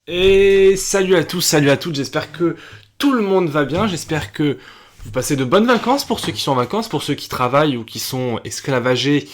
Et salut à tous, salut à toutes, j'espère que tout le monde va bien, j'espère que vous passez de bonnes vacances pour ceux qui sont en vacances, pour ceux qui travaillent ou qui sont esclavagés,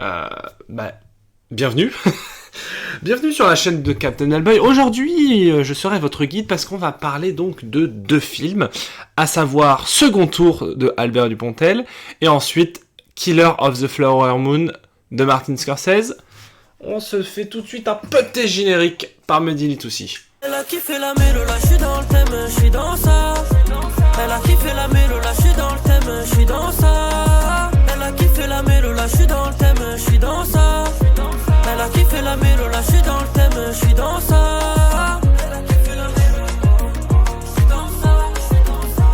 euh, bah, bienvenue. Bienvenue sur la chaîne de Captain Hellboy. Aujourd'hui, je serai votre guide parce qu'on va parler donc de deux films, à savoir Second Tour de Albert Dupontel et ensuite Killer of the Flower Moon de Martin Scorsese. On se fait tout de suite un petit générique par Mehdi Litoussi. Elle a kiffé la mélo, là j'suis dans le thème, j'suis dans ça. Elle a kiffé la mélo, là j'suis dans le thème, j'suis dans ça. Elle a kiffé la mélo, là j'suis dans le thème, j'suis dans ça. Elle a kiffé la mélo, là j'suis dans le thème, j'suis dans ça. Elle a kiffé la mélo, j'suis dans ça.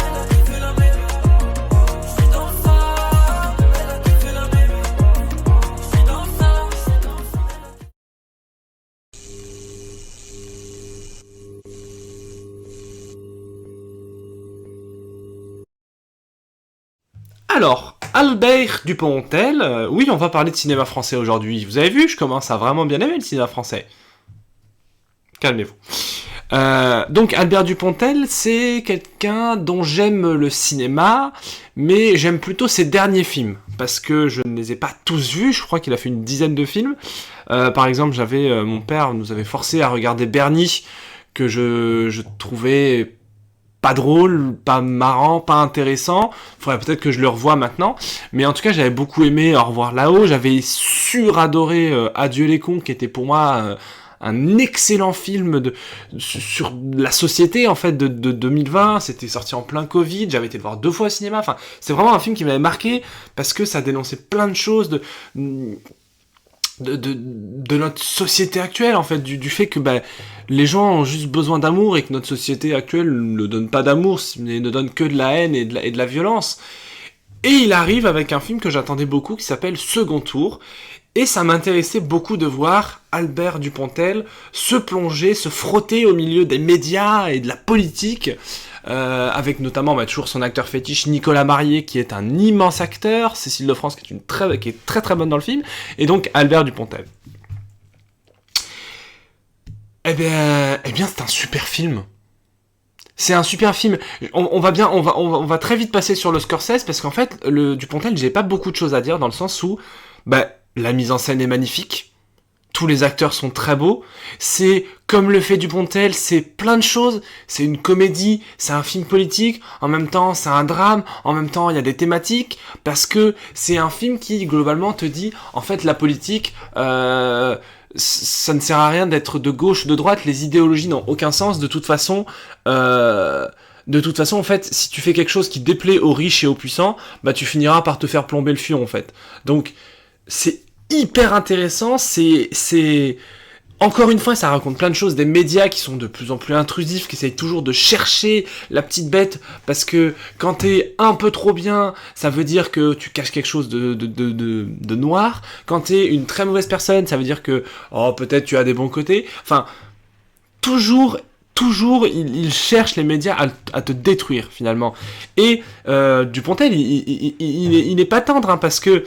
Elle a kiffé la mélo, j'suis dans ça. Elle a kiffé la mélo, j'suis dans ça. Alors, Albert Dupontel, oui, on va parler de cinéma français aujourd'hui. Vous avez vu, je commence à vraiment bien aimer le cinéma français. Calmez-vous. Donc, Albert Dupontel, c'est quelqu'un dont j'aime le cinéma, mais j'aime plutôt ses derniers films, parce que je ne les ai pas tous vus, je crois qu'il a fait une dizaine de films. Par exemple, mon père nous avait forcé à regarder Bernie, que je trouvais pas drôle, pas marrant, pas intéressant. Faudrait peut-être que je le revoie maintenant. Mais en tout cas, j'avais beaucoup aimé Au revoir là-haut. J'avais suradoré Adieu les cons, qui était pour moi un excellent film sur la société en fait de 2020. C'était sorti en plein Covid. J'avais été le voir 2 fois au cinéma. Enfin, c'est vraiment un film qui m'avait marqué parce que ça dénonçait plein de choses de notre société actuelle, en fait, du fait que les gens ont juste besoin d'amour et que notre société actuelle ne donne pas d'amour, mais ne donne que de la haine et de la violence. Et il arrive avec un film que j'attendais beaucoup qui s'appelle Second Tour, et ça m'intéressait beaucoup de voir Albert Dupontel se plonger, se frotter au milieu des médias et de la politique, avec notamment toujours son acteur fétiche Nicolas Marié, qui est un immense acteur, Cécile de France qui est très très bonne dans le film, et donc Albert Dupontel. Eh bien c'est un super film. C'est un super film. On va très vite passer sur le Scorsese parce qu'en fait, le Dupontel, j'ai pas beaucoup de choses à dire dans le sens où, la mise en scène est magnifique. Tous les acteurs sont très beaux. C'est, comme le fait Dupontel, c'est plein de choses. C'est une comédie, c'est un film politique. En même temps, c'est un drame. En même temps, il y a des thématiques. Parce que c'est un film qui, globalement, te dit, en fait, la politique, ça ne sert à rien d'être de gauche ou de droite. Les idéologies n'ont aucun sens. De toute façon, en fait, si tu fais quelque chose qui déplaît aux riches et aux puissants, tu finiras par te faire plomber le fion, en fait. Donc, c'est hyper intéressant, c'est... Encore une fois, ça raconte plein de choses, des médias qui sont de plus en plus intrusifs, qui essayent toujours de chercher la petite bête, parce que quand t'es un peu trop bien, ça veut dire que tu caches quelque chose de noir. Quand t'es une très mauvaise personne, ça veut dire que, peut-être tu as des bons côtés. Enfin, toujours, il cherche les médias à te détruire, finalement. Et Dupontel, il est pas tendre, hein, parce que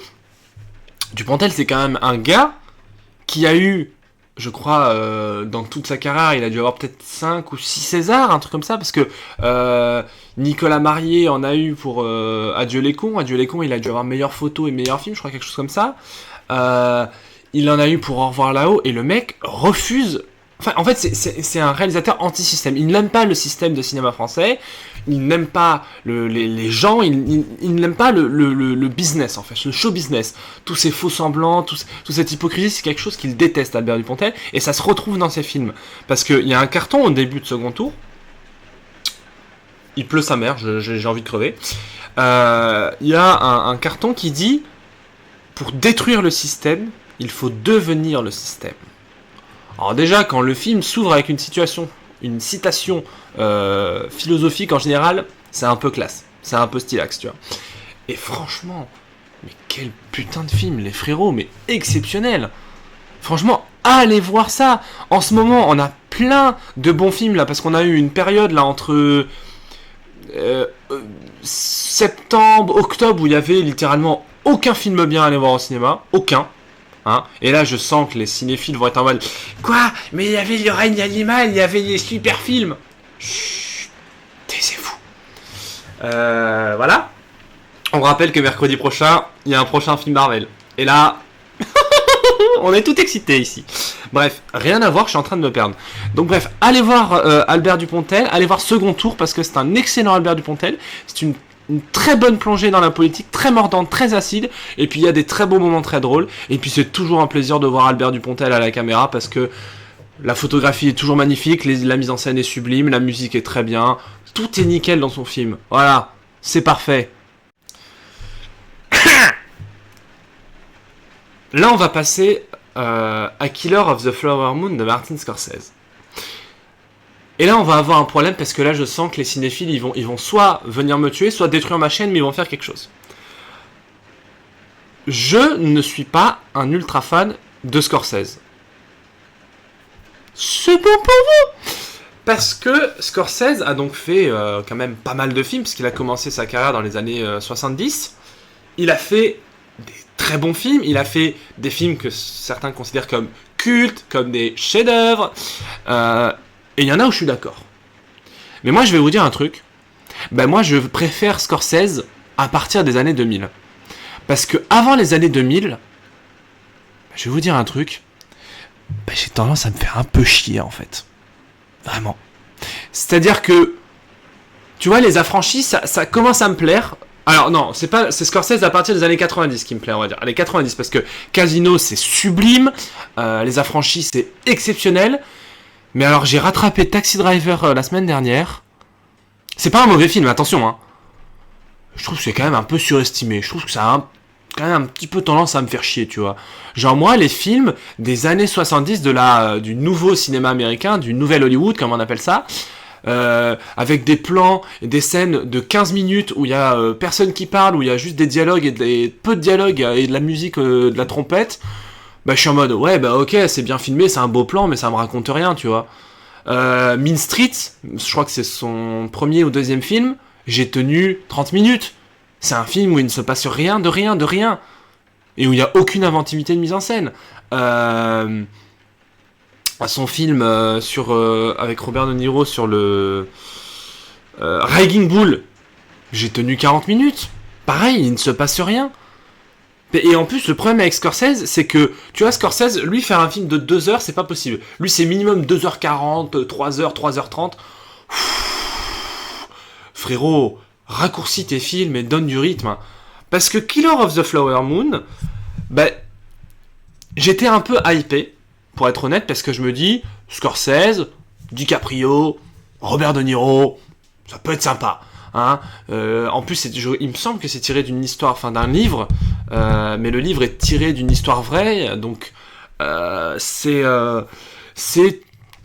Dupontel, c'est quand même un gars qui a eu, je crois, dans toute sa carrière, il a dû avoir peut-être 5 ou 6 Césars, un truc comme ça, parce que Nicolas Marié en a eu pour Adieu les cons. Adieu les cons, il a dû avoir meilleure photo et meilleur film, je crois, quelque chose comme ça. Il en a eu pour Au revoir là-haut, et le mec refuse... Enfin, en fait, c'est un réalisateur anti-système. Il n'aime pas le système de cinéma français, il n'aime pas les gens, il n'aime pas le business, en fait, le show business. Tous ces faux semblants, toute cette hypocrisie, c'est quelque chose qu'il déteste, Albert Dupontel, et ça se retrouve dans ses films. Parce qu'il y a un carton au début de Second Tour, il pleut sa mère, j'ai envie de crever. Il y a un carton qui dit, pour détruire le système, il faut devenir le système. Alors déjà, quand le film s'ouvre avec une citation philosophique en général, c'est un peu classe, c'est un peu stylax, tu vois. Et franchement, mais quel putain de film, les frérots, mais exceptionnel. Franchement, allez voir ça. En ce moment, on a plein de bons films là, parce qu'on a eu une période là entre septembre, octobre, où il y avait littéralement aucun film bien à aller voir au cinéma, aucun. Hein, et là, je sens que les cinéphiles vont être en mode quoi? Mais il y avait le règne animal, il y avait les super films. Chut, taisez-vous. Voilà. On rappelle que mercredi prochain, il y a un prochain film Marvel. Et là, on est tout excités ici. Bref, rien à voir, je suis en train de me perdre. Donc bref, allez voir Albert Dupontel, allez voir Second Tour parce que c'est un excellent Albert Dupontel. C'est une très bonne plongée dans la politique, très mordante, très acide. Et puis il y a des très beaux moments très drôles. Et puis c'est toujours un plaisir de voir Albert Dupontel à la caméra parce que la photographie est toujours magnifique, la mise en scène est sublime, la musique est très bien. Tout est nickel dans son film. Voilà, c'est parfait. Là, on va passer à Killer of the Flower Moon de Martin Scorsese. Et là, on va avoir un problème parce que là, je sens que les cinéphiles, ils vont soit venir me tuer, soit détruire ma chaîne, mais ils vont faire quelque chose. Je ne suis pas un ultra fan de Scorsese. C'est bon pour vous! Parce que Scorsese a donc fait quand même pas mal de films, parce qu'il a commencé sa carrière dans les années 70. Il a fait des très bons films, il a fait des films que certains considèrent comme cultes, comme des chefs-d'œuvre, et il y en a où je suis d'accord. Mais moi je vais vous dire un truc, moi je préfère Scorsese à partir des années 2000. Parce que avant les années 2000, je vais vous dire un truc, j'ai tendance à me faire un peu chier en fait. Vraiment. C'est-à-dire que, tu vois, Les Affranchis, ça commence à me plaire. Alors non, c'est Scorsese à partir des années 90 qui me plaît, on va dire. Allez, 90, parce que Casino, c'est sublime. Les Affranchis, c'est exceptionnel. Mais alors, j'ai rattrapé Taxi Driver la semaine dernière. C'est pas un mauvais film, attention, hein. Je trouve que c'est quand même un peu surestimé. Je trouve que ça a quand même un petit peu tendance à me faire chier, tu vois. Genre moi, les films des années 70 du nouveau cinéma américain, du nouvel Hollywood, comme on appelle ça, avec des plans et des scènes de 15 minutes où il y a personne qui parle, où il y a juste des dialogues et peu de dialogues et de la musique, de la trompette, je suis en mode, ouais, ok, c'est bien filmé, c'est un beau plan, mais ça me raconte rien, tu vois. Mean Street, je crois que c'est son premier ou deuxième film, j'ai tenu 30 minutes. C'est un film où il ne se passe rien, de rien. Et où il n'y a aucune inventivité de mise en scène. Son film avec Robert De Niro sur le Raging Bull, j'ai tenu 40 minutes. Pareil, il ne se passe rien. Et en plus, le problème avec Scorsese, c'est que, tu vois, Scorsese, lui, faire un film de 2 heures, c'est pas possible. Lui, c'est minimum 2h40, 3h, 3h30. Frérot, raccourcis tes films et donne du rythme. Parce que Killer of the Flower Moon, j'étais un peu hypé, pour être honnête, parce que je me dis, Scorsese, DiCaprio, Robert De Niro, ça peut être sympa. Hein. En plus, il me semble que c'est tiré d'une histoire, d'un livre, mais le livre est tiré d'une histoire vraie, donc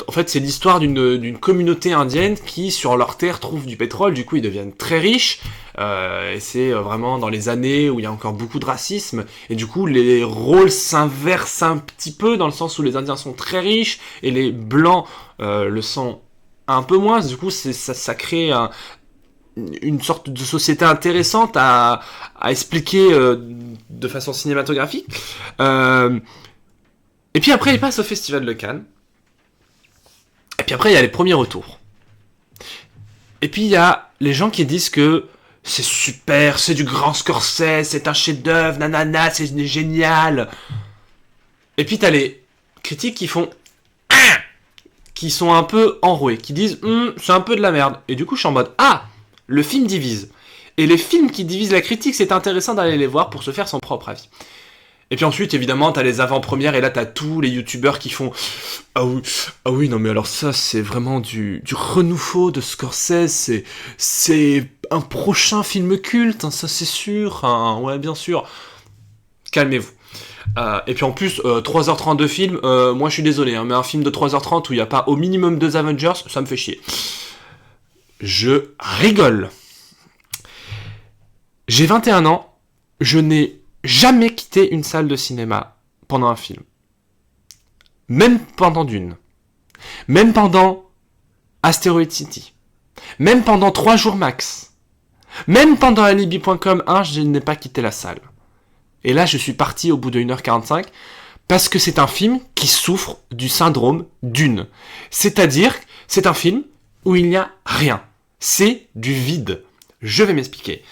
en fait, c'est l'histoire d'une communauté indienne qui, sur leur terre, trouve du pétrole. Du coup, ils deviennent très riches. Et c'est vraiment dans les années où il y a encore beaucoup de racisme. Et du coup, les rôles s'inversent un petit peu, dans le sens où les Indiens sont très riches et les Blancs le sont un peu moins. Du coup, ça crée une sorte de société intéressante à expliquer de façon cinématographique. Et puis après, il passe au Festival de Cannes. Et puis après, il y a les premiers retours. Et puis, il y a les gens qui disent que c'est super, c'est du grand Scorsese, c'est un chef-d'œuvre, nanana, c'est génial. Et puis, t'as les critiques qui font... qui sont un peu enroués, qui disent c'est un peu de la merde. Et du coup, je suis en mode le film divise. Et les films qui divisent la critique, c'est intéressant d'aller les voir pour se faire son propre avis. Et puis ensuite, évidemment, t'as les avant-premières, et là, t'as tous les youtubeurs qui font « Ah oui, non, mais alors ça, c'est vraiment du renouveau de Scorsese, c'est un prochain film culte, hein, ça c'est sûr, hein, ouais, bien sûr. » Calmez-vous. Et puis en plus, 3h30 de film, moi je suis désolé, hein, mais un film de 3h30 où il n'y a pas au minimum 2 Avengers, ça me fait chier. Je rigole. J'ai 21 ans, je n'ai jamais quitté une salle de cinéma pendant un film. Même pendant Dune. Même pendant Asteroid City. Même pendant 3 jours max. Même pendant Alibi.com 1, je n'ai pas quitté la salle. Et là, je suis parti au bout de 1h45 Parce que c'est un film qui souffre du syndrome Dune. C'est-à-dire, c'est un film où il n'y a rien. C'est du vide. Je vais m'expliquer.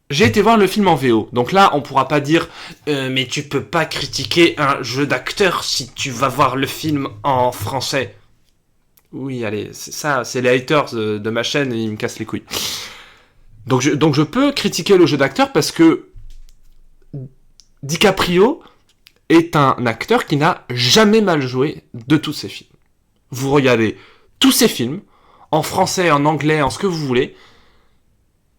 J'ai été voir le film en VO, donc là on pourra pas dire mais tu peux pas critiquer un jeu d'acteur si tu vas voir le film en français. Oui, allez, c'est ça, c'est les haters de ma chaîne et ils me cassent les couilles. Donc je peux critiquer le jeu d'acteur parce que DiCaprio est un acteur qui n'a jamais mal joué de tous ses films. Vous regardez tous ses films, en français, en anglais, en ce que vous voulez,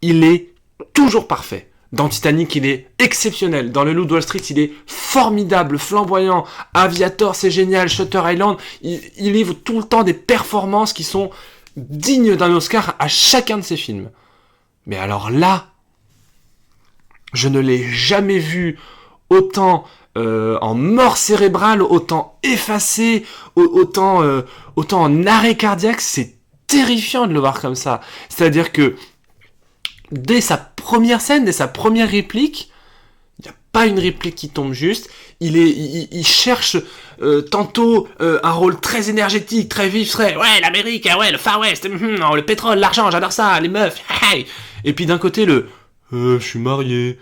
il est toujours parfait. Dans Titanic, il est exceptionnel. Dans Le Loup de Wall Street, il est formidable, flamboyant. Aviator, c'est génial. Shutter Island, il livre tout le temps des performances qui sont dignes d'un Oscar à chacun de ses films. Mais alors là, je ne l'ai jamais vu autant en mort cérébrale, autant effacé, autant en arrêt cardiaque. C'est terrifiant de le voir comme ça. C'est-à-dire que dès sa première scène, dès sa première réplique, il n'y a pas une réplique qui tombe juste. Il cherche tantôt un rôle très énergétique, très vif, très ouais l'Amérique, ouais le Far West, le pétrole, l'argent, j'adore ça, les meufs. Hey. Et puis d'un côté je suis marié,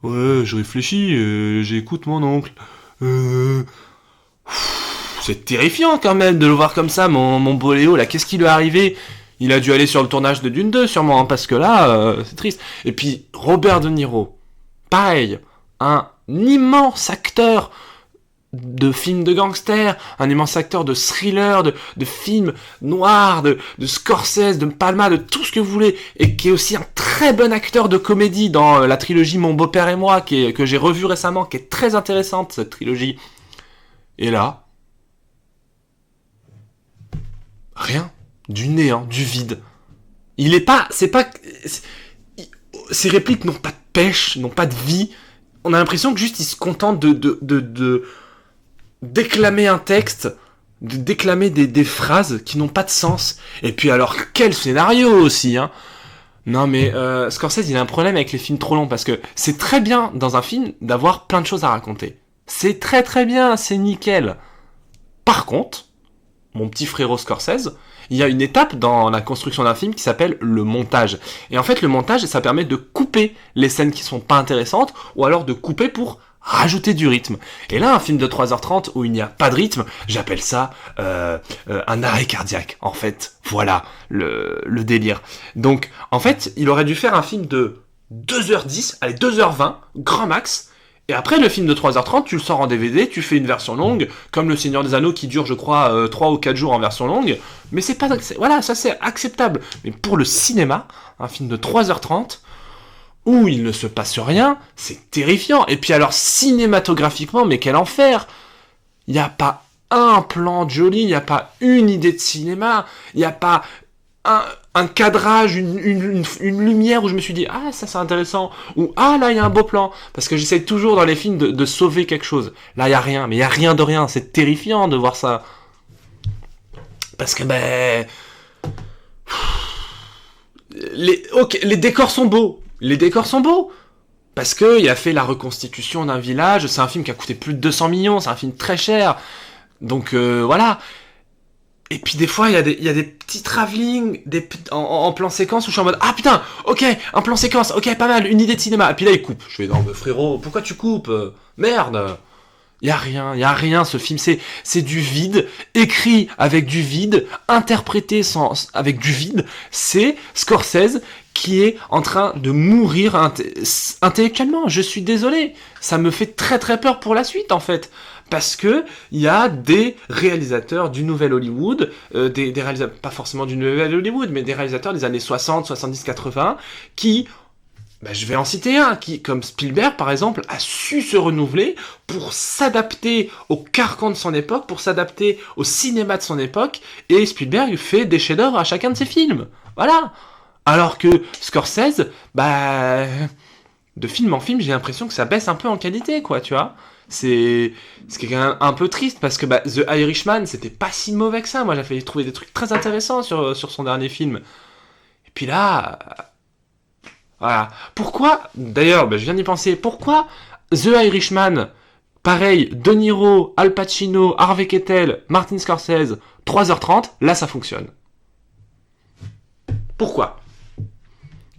ouais je réfléchis, j'écoute mon oncle. C'est terrifiant quand même de le voir comme ça, mon beau Léo là. Qu'est-ce qui lui est arrivé? Il a dû aller sur le tournage de Dune 2 sûrement, hein, parce que là, c'est triste. Et puis, Robert De Niro, pareil, un immense acteur de films de gangsters, un immense acteur de thriller, de films noirs, de Scorsese, de Palma, de tout ce que vous voulez, et qui est aussi un très bon acteur de comédie dans la trilogie Mon beau-père et moi, que j'ai revu récemment, qui est très intéressante, cette trilogie. Et là, rien. Du néant, du vide. Ces répliques n'ont pas de pêche, n'ont pas de vie. On a l'impression que juste il se contente de déclamer un texte, de déclamer des phrases qui n'ont pas de sens. Et puis alors, quel scénario aussi, hein. Non mais Scorsese, il a un problème avec les films trop longs, parce que c'est très bien dans un film d'avoir plein de choses à raconter. C'est très très bien, c'est nickel. Par contre, mon petit frérot Scorsese, il y a une étape dans la construction d'un film qui s'appelle le montage. Et en fait, le montage, ça permet de couper les scènes qui sont pas intéressantes, ou alors de couper pour rajouter du rythme. Et là, un film de 3h30 où il n'y a pas de rythme, j'appelle ça un arrêt cardiaque, en fait. Voilà le délire. Donc, en fait, il aurait dû faire un film de 2h10, allez, 2h20, grand max. Et après, le film de 3h30, tu le sors en DVD, tu fais une version longue, comme Le Seigneur des Anneaux qui dure, je crois, 3 ou 4 jours en version longue. Mais c'est pas... Voilà, ça c'est acceptable. Mais pour le cinéma, un film de 3h30, où il ne se passe rien, c'est terrifiant. Et puis alors, cinématographiquement, mais quel enfer! Il n'y a pas un plan joli, il n'y a pas une idée de cinéma, il n'y a pas un cadrage, une lumière où je me suis dit ah ça c'est intéressant, ou ah là il y a un beau plan, parce que j'essaie toujours dans les films de sauver quelque chose. Là il y a rien, mais il y a rien de rien, c'est terrifiant de voir ça, parce que les décors sont beaux, parce que il a fait la reconstitution d'un village, c'est un film qui a coûté plus de 200 millions, c'est un film très cher, donc voilà. Et puis des fois, il y a des petits travelling en plan séquence où je suis en mode ah putain, ok, un plan séquence, ok, pas mal, une idée de cinéma. Et puis là, il coupe. Je fais non, mais frérot, pourquoi tu coupes? Merde. Il y a rien. Ce film, c'est du vide, écrit avec du vide, interprété avec du vide. C'est Scorsese qui est en train de mourir intellectuellement. Je suis désolé. Ça me fait très très peur pour la suite en fait. Parce que il y a des réalisateurs du Nouvel Hollywood, des réalisateurs, pas forcément du Nouvel Hollywood, mais des réalisateurs des années 60, 70, 80, qui, je vais en citer un, qui, comme Spielberg par exemple, a su se renouveler pour s'adapter au carcan de son époque, pour s'adapter au cinéma de son époque, et Spielberg fait des chefs-d'œuvre à chacun de ses films. Voilà. Alors que Scorsese, de film en film, j'ai l'impression que ça baisse un peu en qualité, quoi, tu vois. C'est quand même un peu triste parce que The Irishman c'était pas si mauvais que ça. Moi j'ai trouvé des trucs très intéressants sur son dernier film. Et puis là, voilà. Pourquoi, d'ailleurs, je viens d'y penser, pourquoi The Irishman, Pareil, De Niro, Al Pacino, Harvey Keitel, Martin Scorsese, 3h30, là ça fonctionne. Pourquoi ?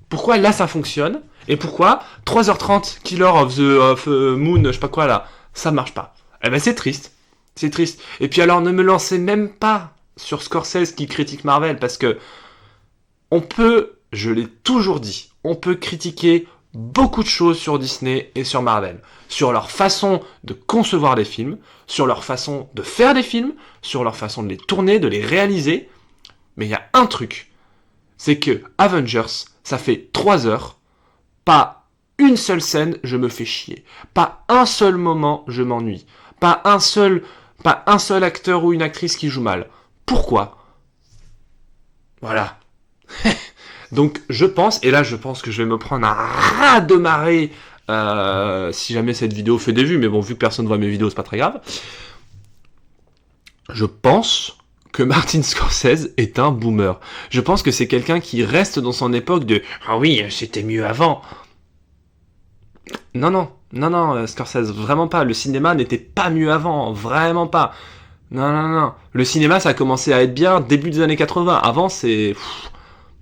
Pourquoi là ça fonctionne ? Et pourquoi 3h30, Killer of the Moon, je sais pas quoi là, ça marche pas ? Eh ben c'est triste. C'est triste. Et puis alors ne me lancez même pas sur Scorsese qui critique Marvel, parce que on peut, je l'ai toujours dit, on peut critiquer beaucoup de choses sur Disney et sur Marvel. Sur leur façon de concevoir des films, sur leur façon de faire des films, sur leur façon de les tourner, de les réaliser. Mais il y a un truc, c'est que Avengers, ça fait 3 heures, pas une seule scène, je me fais chier. Pas un seul moment, je m'ennuie. Pas un seul acteur ou une actrice qui joue mal. Pourquoi ? Voilà. Donc je pense que je vais me prendre un raz de marée si jamais cette vidéo fait des vues, mais bon, vu que personne voit mes vidéos, c'est pas très grave. Je pense que Martin Scorsese est un boomer. Je pense que c'est quelqu'un qui reste dans son époque de « Ah oui, c'était mieux avant ». Non, Scorsese, vraiment pas. Le cinéma n'était pas mieux avant, vraiment pas. Non. Le cinéma, ça a commencé à être bien début des années 80. Avant, c'est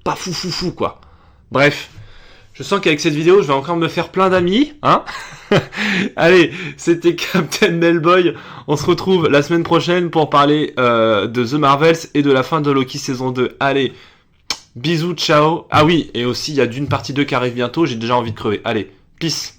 pas fou, quoi. Bref, je sens qu'avec cette vidéo, je vais encore me faire plein d'amis, hein. Allez, c'était Captain Melboy. On se retrouve la semaine prochaine pour parler de The Marvels et de la fin de Loki saison 2. Allez, bisous, ciao. Ah oui, et aussi, il y a d'une partie 2 qui arrive bientôt, j'ai déjà envie de crever. Allez, peace.